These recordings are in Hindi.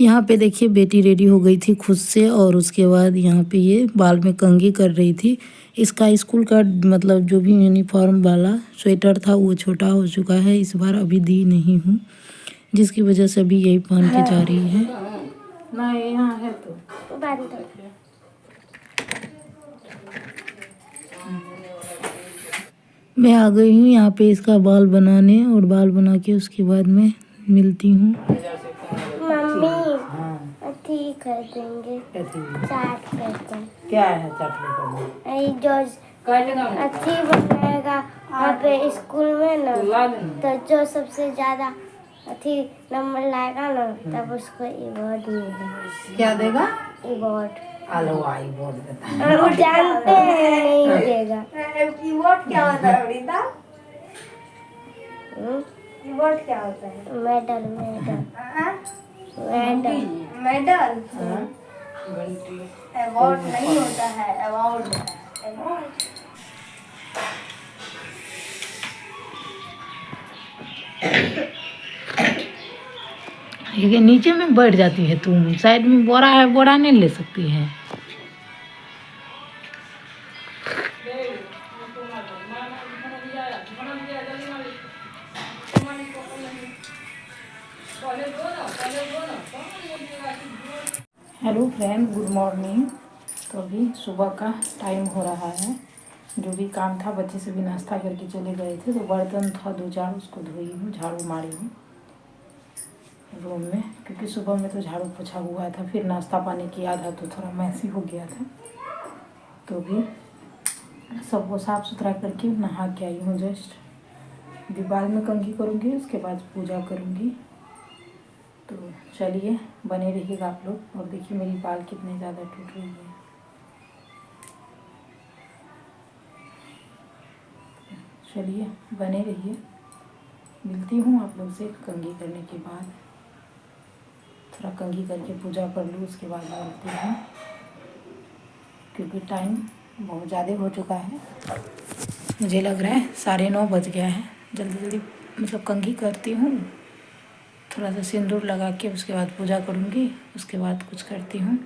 यहाँ पे देखिए बेटी रेडी हो गई थी खुद से, और उसके बाद यहाँ पे ये बाल में कंघी कर रही थी। इसका स्कूल का मतलब जो भी यूनिफॉर्म वाला स्वेटर था वो छोटा हो चुका है, इस बार अभी दी नहीं हूँ, जिसकी वजह से अभी यही पहन के जा रही है। ना यहाँ है तो मैं आ गई हूँ यहाँ पे इसका बाल बनाने, और बाल बना के उसके बाद मैं मिलती हूँ। मम्मी अथी कर देंगे, चाट करते हैं। क्या है चटनी जो अथी बनाएगा वहाँ पे स्कूल में ना, तो जो सबसे ज्यादा अथी नंबर लाएगा ना तब उसको अवार्ड मिलेगा। क्या देगा? अवार्ड। आलो आई बोल देता वो जानते हैं नहीं देगा। अवार्ड क्या होता है वृंदा? अवार्ड क्या होता है? Medal medal medal medal. Award नहीं होता है, अवार्ड होता है। अवार्ड। ये नीचे में बैठ जाती है तुम, साइड में बोरा है, बोरा नहीं ले सकती है। Hello friend, good morning. तो अभी सुबह का टाइम हो रहा है। जो भी काम था बच्चे से भी नाश्ता करके चले गए थे, तो बर्तन था 2-4 उसको धोई हूँ, झाड़ू मारी हूँ रूम में, क्योंकि सुबह में तो झाड़ू पोछा हुआ था, फिर नाश्ता पानी किया था तो थोड़ा मैसी हो गया था। तो भी सबको साफ़ सुथरा करके नहा के आई हूँ जस्ट। अभी बाल में कंघी करूँगी, उसके बाद पूजा करूँगी। तो चलिए बने रहिएगा आप लोग, और देखिए मेरी बाल कितने ज़्यादा टूट रही है। चलिए बने रहिए, मिलती हूँ आप लोग से कंघी करने के बाद। थोड़ा कंघी करके पूजा कर लूँ, उसके बाद मिलती हूँ, क्योंकि टाइम बहुत ज़्यादा हो चुका है। मुझे लग रहा है 9:30 बज गया है। जल्दी जल्दी मतलब कंघी करती हूँ, थोड़ा सा सिंदूर लगा के उसके बाद पूजा करूँगी, उसके बाद कुछ करती हूँ।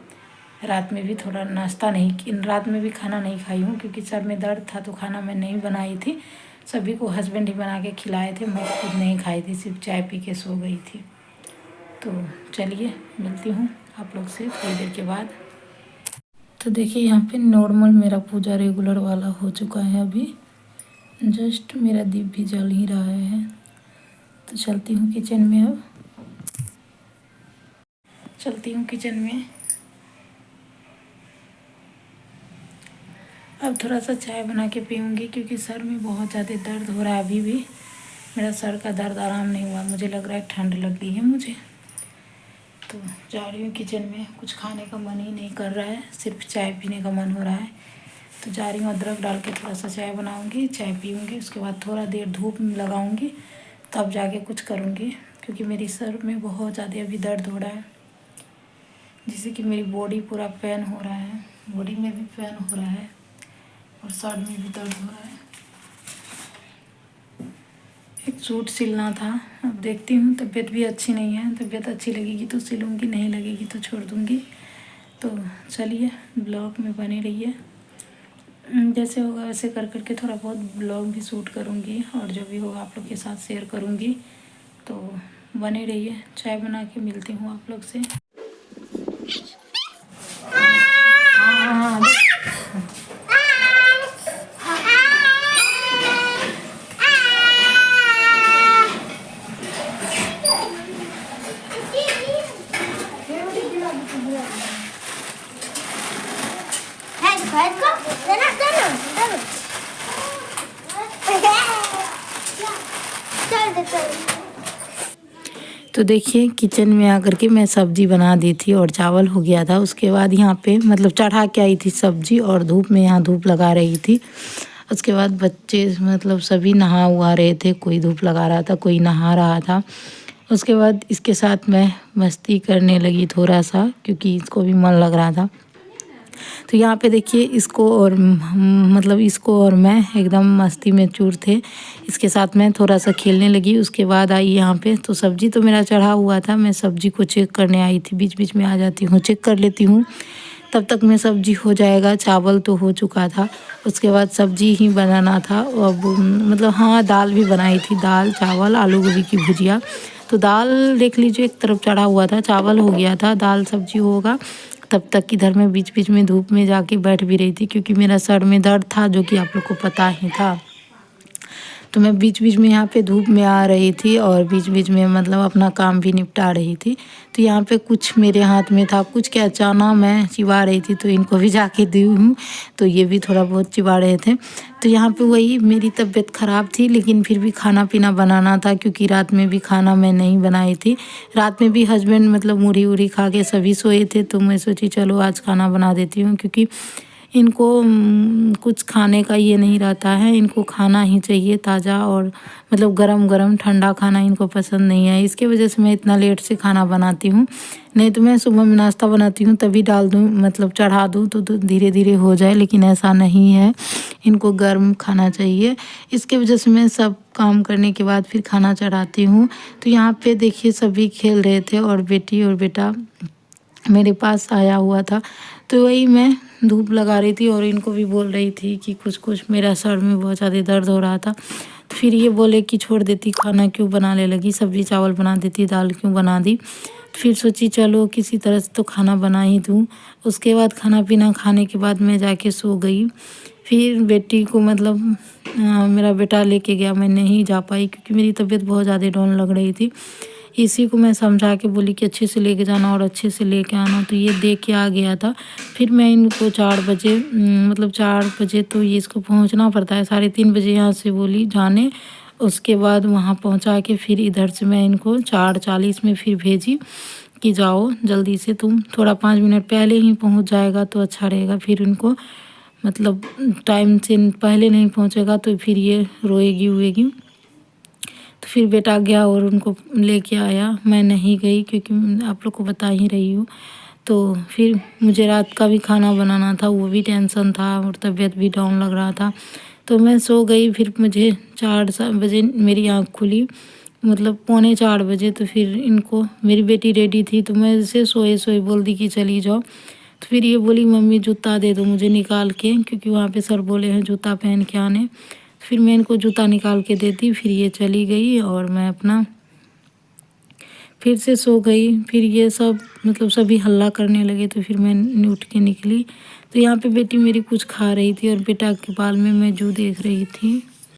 रात में भी थोड़ा नाश्ता नहीं, रात में भी खाना नहीं खाई हूँ, क्योंकि सर में दर्द था तो खाना मैं नहीं बनाई थी। सभी को हस्बैंड ही बना के खिलाए थे, मैं खुद नहीं खाई थी, सिर्फ चाय पी के सो गई थी। तो चलिए मिलती हूँ आप लोग से थोड़ी देर के बाद। तो देखिए यहाँ पे नॉर्मल मेरा पूजा रेगुलर वाला हो चुका है। अभी जस्ट मेरा दीप भी जल ही रहा है। तो चलती हूँ किचन में, अब चलती हूँ किचन में। अब थोड़ा सा चाय बना के पीऊँगी, क्योंकि सर में बहुत ज़्यादा दर्द हो रहा है। अभी भी मेरा सर का दर्द आराम नहीं हुआ, मुझे लग रहा है ठंड लग गई है मुझे। तो जा रही हूँ किचन में, कुछ खाने का मन ही नहीं कर रहा है, सिर्फ चाय पीने का मन हो रहा है। तो जा रही हूँ, अदरक डाल के थोड़ा सा चाय बनाऊँगी, चाय पीऊँगी, उसके बाद थोड़ा देर धूप में लगाऊँगी, तब जाके कुछ करूँगी। क्योंकि मेरी सर में बहुत ज़्यादा अभी दर्द हो रहा है, जिससे कि मेरी बॉडी पूरा पेन हो रहा है, बॉडी में भी पेन हो रहा है और सर में भी दर्द हो रहा है। एक सूट सिलना था, अब देखती हूँ, तबीयत भी अच्छी नहीं है। तबीयत अच्छी लगेगी तो सिलूँगी, नहीं लगेगी तो छोड़ दूँगी। तो चलिए ब्लॉग में बने रहिए, जैसे होगा वैसे कर करके थोड़ा बहुत ब्लॉग भी शूट करूँगी, और जो भी होगा आप लोग के साथ शेयर करूँगी। तो बने रहिए, चाय बना के मिलती हूँ आप लोग से। हाँ तो देखिए किचन में आकर के मैं सब्ज़ी बना दी थी और चावल हो गया था। उसके बाद यहाँ पे मतलब चढ़ा के आई थी सब्ज़ी, और धूप में यहाँ धूप लगा रही थी। उसके बाद बच्चे मतलब सभी नहा उहा रहे थे, कोई धूप लगा रहा था, कोई नहा रहा था। उसके बाद इसके साथ मैं मस्ती करने लगी थोड़ा सा, क्योंकि इसको भी मन लग रहा था। तो यहाँ पे देखिए इसको और मतलब इसको और मैं एकदम मस्ती में चूर थे। इसके साथ मैं थोड़ा सा खेलने लगी। उसके बाद आई यहाँ पे, तो सब्जी तो मेरा चढ़ा हुआ था। मैं सब्जी को चेक करने आई थी, बीच बीच में आ जाती हूँ, चेक कर लेती हूँ। तब तक में सब्जी हो जाएगा। चावल तो हो चुका था, उसके बाद सब्जी ही बनाना था। अब मतलब हाँ, दाल भी बनाई थी, दाल चावल आलू गोभी की भुजिया। तो दाल देख लीजिए एक तरफ चढ़ा हुआ था, चावल हो गया था, दाल सब्जी होगा। तब तक इधर मैं बीच बीच में धूप में जाके बैठ भी रही थी, क्योंकि मेरा सर में दर्द था, जो कि आप लोग को पता ही था। तो मैं बीच बीच में यहाँ पे धूप में आ रही थी और बीच बीच में मतलब अपना काम भी निपटा रही थी। तो यहाँ पे कुछ मेरे हाथ में था, कुछ क्या चना मैं चिबा रही थी, तो इनको भी जाके दी हूँ। तो ये भी थोड़ा बहुत चिबा रहे थे। तो यहाँ पे वही मेरी तबीयत ख़राब थी, लेकिन फिर भी खाना पीना बनाना था, क्योंकि रात में भी खाना मैं नहीं बनाई थी। रात में भी हस्बैंड मतलब मुढ़ी उड़ी खा के सभी सोए थे। तो मैं सोची चलो आज खाना बना देती हूँ, क्योंकि इनको कुछ खाने का ये नहीं रहता है, इनको खाना ही चाहिए ताज़ा, और मतलब गरम गरम ठंडा खाना इनको पसंद नहीं है। इसके वजह से मैं इतना लेट से खाना बनाती हूँ। नहीं तो मैं सुबह में नाश्ता बनाती हूँ तभी डाल दूँ, मतलब चढ़ा दूँ तो धीरे धीरे हो जाए, लेकिन ऐसा नहीं है, इनको गर्म खाना चाहिए। इसके वजह से मैं सब काम करने के बाद फिर खाना चढ़ाती हूँ। तो यहाँ पे देखिए सभी खेल रहे थे और बेटी और बेटा मेरे पास आया हुआ था। तो वही मैं धूप लगा रही थी और इनको भी बोल रही थी कि कुछ मेरा सर में बहुत ज़्यादा दर्द हो रहा था। तो फिर ये बोले कि छोड़ देती, खाना क्यों बनाने लगी, सब्जी चावल बना देती, दाल क्यों बना दी। फिर सोची चलो किसी तरह से तो खाना बना ही दूँ। उसके बाद खाना पीना खाने के बाद मैं जाके सो गई। फिर बेटी को मतलब मेरा बेटा लेके गया, मैं नहीं जा पाई क्योंकि मेरी तबीयत बहुत ज़्यादा डाउन लग रही थी। इसी को मैं समझा के बोली कि अच्छे से लेके जाना और अच्छे से लेके आना, तो ये दे के आ गया था। फिर मैं इनको 4 बजे मतलब 4 बजे तो ये इसको पहुंचना पड़ता है, 3:30 बजे यहाँ से बोली जाने। उसके बाद वहाँ पहुँचा के फिर इधर से मैं इनको 4:40 में फिर भेजी कि जाओ जल्दी से, तुम थोड़ा 5 मिनट पहले ही पहुँच जाएगा तो अच्छा रहेगा। फिर इनको मतलब टाइम से पहले नहीं पहुँचेगा तो फिर ये रोएगी हुएगी। तो फिर बेटा गया और उनको लेके आया, मैं नहीं गई क्योंकि आप लोग को बता ही रही हूँ। तो फिर मुझे रात का भी खाना बनाना था, वो भी टेंशन था और तबीयत भी डाउन लग रहा था। तो मैं सो गई। फिर मुझे 4 बजे मेरी आँख खुली, मतलब 3:45 बजे। तो फिर इनको, मेरी बेटी रेडी थी तो मैं इसे सोए सोए बोल दी कि चली जाओ। तो फिर ये बोली मम्मी जूता दे दो मुझे निकाल के, क्योंकि वहाँ पे सर बोले हैं जूता पहन के आने। फिर मैं इनको जूता निकाल के देती, फिर ये चली गई और मैं अपना फिर से सो गई। फिर ये सब मतलब सभी हल्ला करने लगे तो फिर मैं उठ के निकली। तो यहाँ पे बेटी मेरी कुछ खा रही थी और बेटा के बाल में मैं जू देख रही थी।